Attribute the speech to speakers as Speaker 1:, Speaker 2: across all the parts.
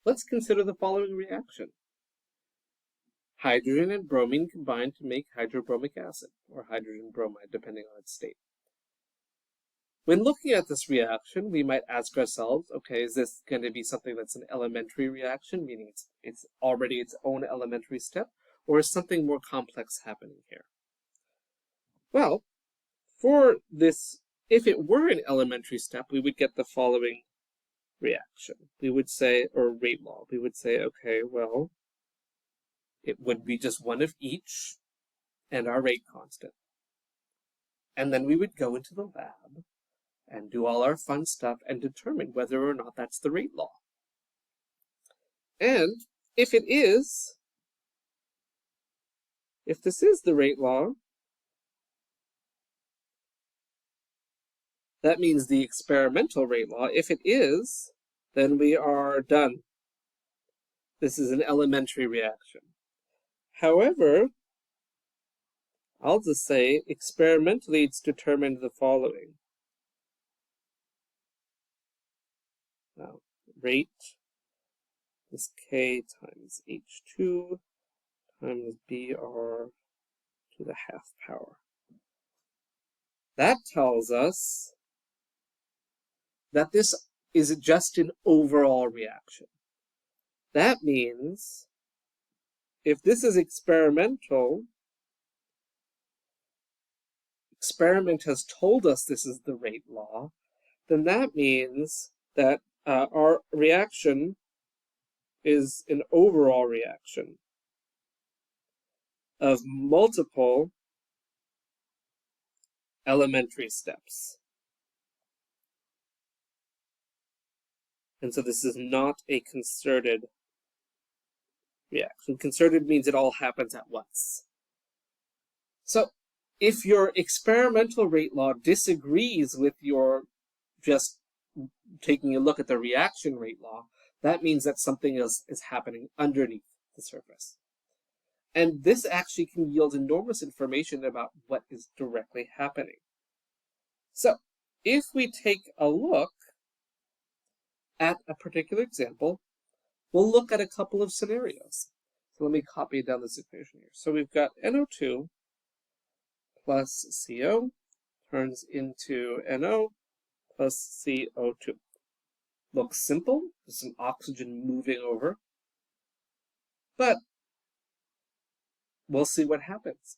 Speaker 1: Let's consider the following reaction. Hydrogen and bromine combine to make hydrobromic acid, or hydrogen bromide, depending on its state. When looking at this reaction, we might ask ourselves, okay, is this going to be something that's an elementary reaction, meaning it's already its own elementary step, or is something more complex happening here? Well, for this, if it were an elementary step, we would get the following reaction. We would say, or rate law, we would say, okay, well, it would be just one of each and our rate constant. And then we would go into the lab and do all our fun stuff and determine whether or not that's the rate law. And if it is, if this is the rate law, that means the experimental rate law. If it is, then we are done. This is an elementary reaction. However, I'll just say experimentally it's determined the following. Now, rate is K times H2 times Br to the half power. That tells us that this is just an overall reaction. That means if this is experimental, experiment has told us this is the rate law, then that means that our reaction is an overall reaction of multiple elementary steps. And so this is not a concerted reaction. Concerted means it all happens at once. So if your experimental rate law disagrees with your just taking a look at the reaction rate law, that means that something else is happening underneath the surface. And this actually can yield enormous information about what is directly happening. So if we take a look at a particular example, we'll look at a couple of scenarios. So let me copy down this equation here. So we've got NO2 plus CO turns into NO plus CO2. Looks simple. There's some oxygen moving over. But we'll see what happens.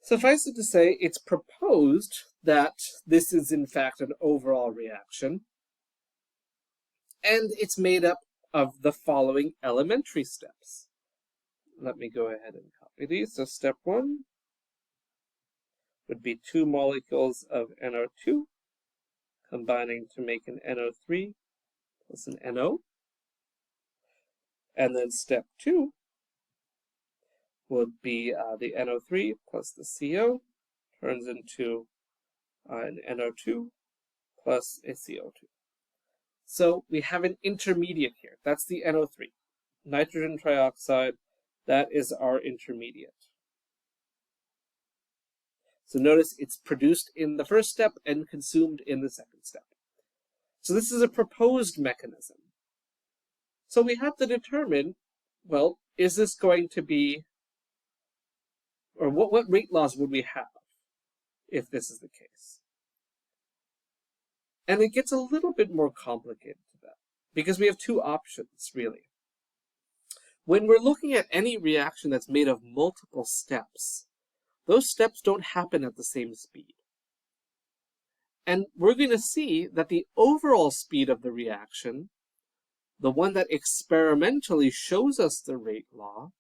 Speaker 1: Suffice it to say, it's proposed that this is in fact an overall reaction, and it's made up of the following elementary steps. Let me go ahead and copy these. So step 1 would be 2 molecules of NO2 combining to make an NO3 plus an NO. And then step 2 would be the NO3 plus the CO turns into an NO2 plus a CO2. So we have an intermediate here. That's the NO3. Nitrogen trioxide, that is our intermediate. So notice it's produced in the first step and consumed in the second step. So this is a proposed mechanism. So we have to determine, well, is this going to be, or what rate laws would we have if this is the case? And it gets a little bit more complicated to that, because we have two options, really. When we're looking at any reaction that's made of multiple steps, those steps don't happen at the same speed. And we're going to see that the overall speed of the reaction, the one that experimentally shows us the rate law,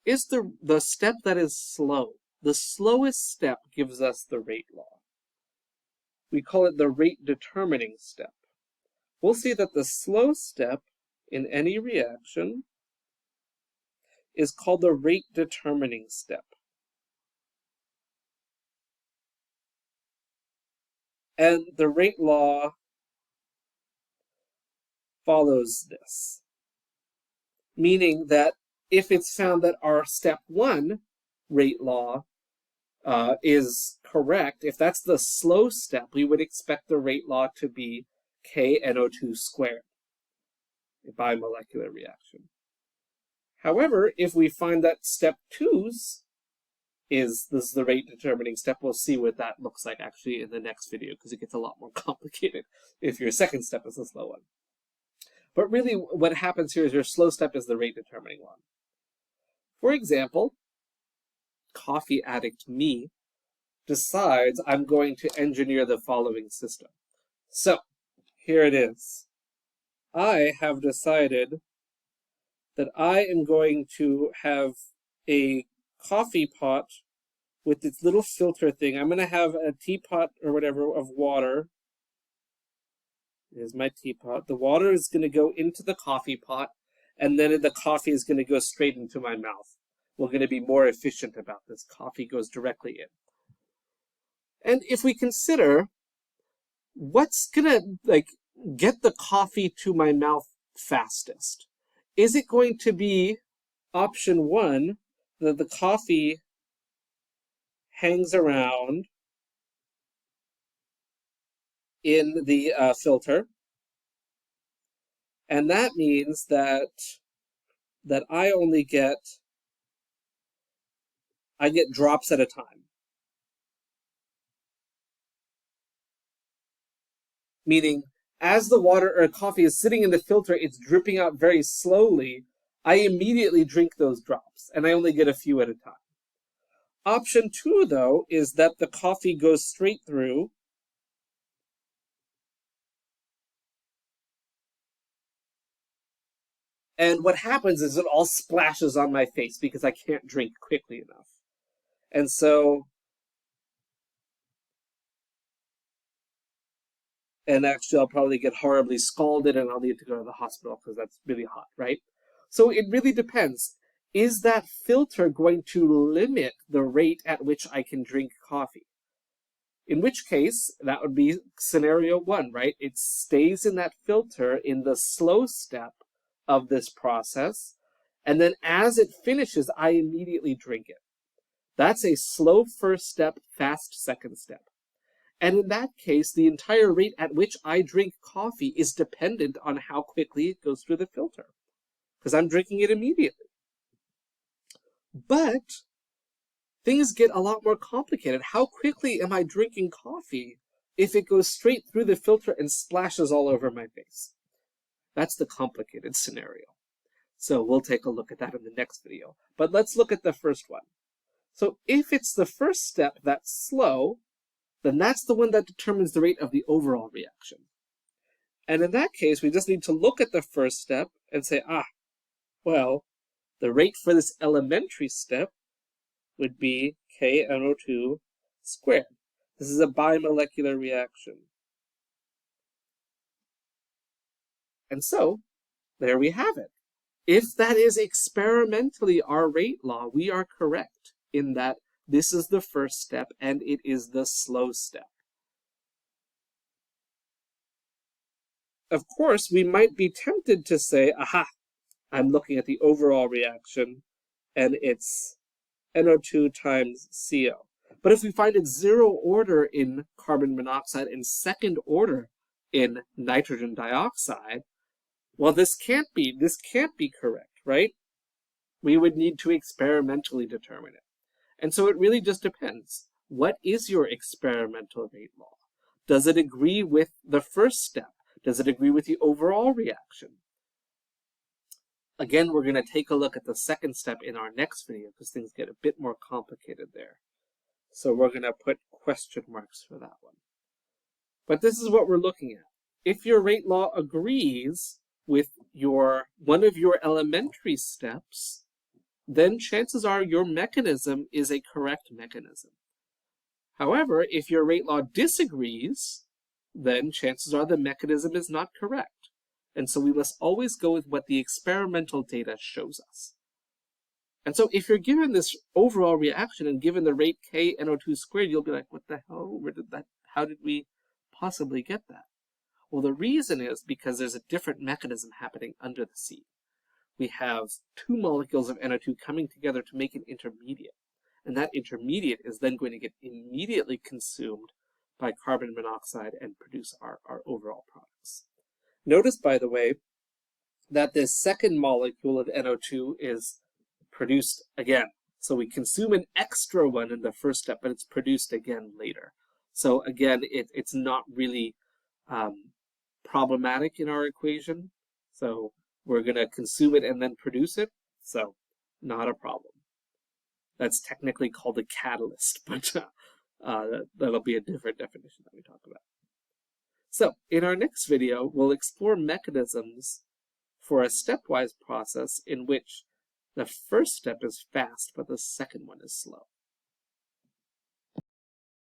Speaker 1: is the step that is slow. The slowest step gives us the rate law. We call it the rate determining step. We'll see that the slow step in any reaction is called the rate determining step. And the rate law follows this, meaning that if it's found that our step 1 rate law is correct, if that's the slow step, we would expect the rate law to be KNO2 squared. a bimolecular reaction. However, if we find that step 2's this is the rate determining step, we'll see what that looks like actually in the next video, because it gets a lot more complicated if your second step is a slow one. But really what happens here is your slow step is the rate determining one. For example, coffee addict me decides I'm going to engineer the following system. So here it is. I have decided that I am going to have a coffee pot with this little filter thing. I'm going to have a teapot or whatever of water. Here's my teapot. The water is going to go into the coffee pot, and then the coffee is going to go straight into my mouth. We're going to be more efficient about this. Coffee goes directly in. And if we consider what's going to get the coffee to my mouth fastest, is it going to be option 1, that the coffee hangs around in the filter, and that means that I only get drops at a time. Meaning, as the water or coffee is sitting in the filter, it's dripping out very slowly. I immediately drink those drops, and I only get a few at a time. Option 2, though, is that the coffee goes straight through, and what happens is it all splashes on my face because I can't drink quickly enough. And so, and actually I'll probably get horribly scalded and I'll need to go to the hospital because that's really hot, right? So it really depends. Is that filter going to limit the rate at which I can drink coffee? In which case, that would be scenario 1, right? It stays in that filter in the slow step of this process, and then as it finishes, I immediately drink it. That's a slow first step, fast second step. And in that case, the entire rate at which I drink coffee is dependent on how quickly it goes through the filter, because I'm drinking it immediately. But things get a lot more complicated. How quickly am I drinking coffee if it goes straight through the filter and splashes all over my face? That's the complicated scenario. So we'll take a look at that in the next video. But let's look at the first one. So if it's the first step that's slow, then that's the one that determines the rate of the overall reaction. And in that case, we just need to look at the first step and say, well, the rate for this elementary step would be KNO2 squared. This is a bimolecular reaction. And so, there we have it. If that is experimentally our rate law, we are correct in that this is the first step and it is the slow step. Of course, we might be tempted to say, I'm looking at the overall reaction and it's NO2 times CO. But if we find it zero order in carbon monoxide and second order in nitrogen dioxide, well, this can't be correct, right? We would need to experimentally determine it. And so it really just depends. What is your experimental rate law? Does it agree with the first step? Does it agree with the overall reaction? Again, we're going to take a look at the second step in our next video because things get a bit more complicated there. So we're going to put question marks for that one. But this is what we're looking at. If your rate law agrees with one of your elementary steps, then chances are your mechanism is a correct mechanism. However, if your rate law disagrees, then chances are the mechanism is not correct. And so we must always go with what the experimental data shows us. And so if you're given this overall reaction and given the rate KNO2 squared, you'll be like, what the hell? How did we possibly get that? Well, the reason is because there's a different mechanism happening under the sea. We have two molecules of NO2 coming together to make an intermediate. And that intermediate is then going to get immediately consumed by carbon monoxide and produce our overall products. Notice, by the way, that this second molecule of NO2 is produced again. So we consume an extra one in the first step, but it's produced again later. So again, it's not really problematic in our equation. So we're going to consume it and then produce it. So not a problem. That's technically called a catalyst, but that'll be a different definition that we talk about. So in our next video, we'll explore mechanisms for a stepwise process in which the first step is fast, but the second one is slow.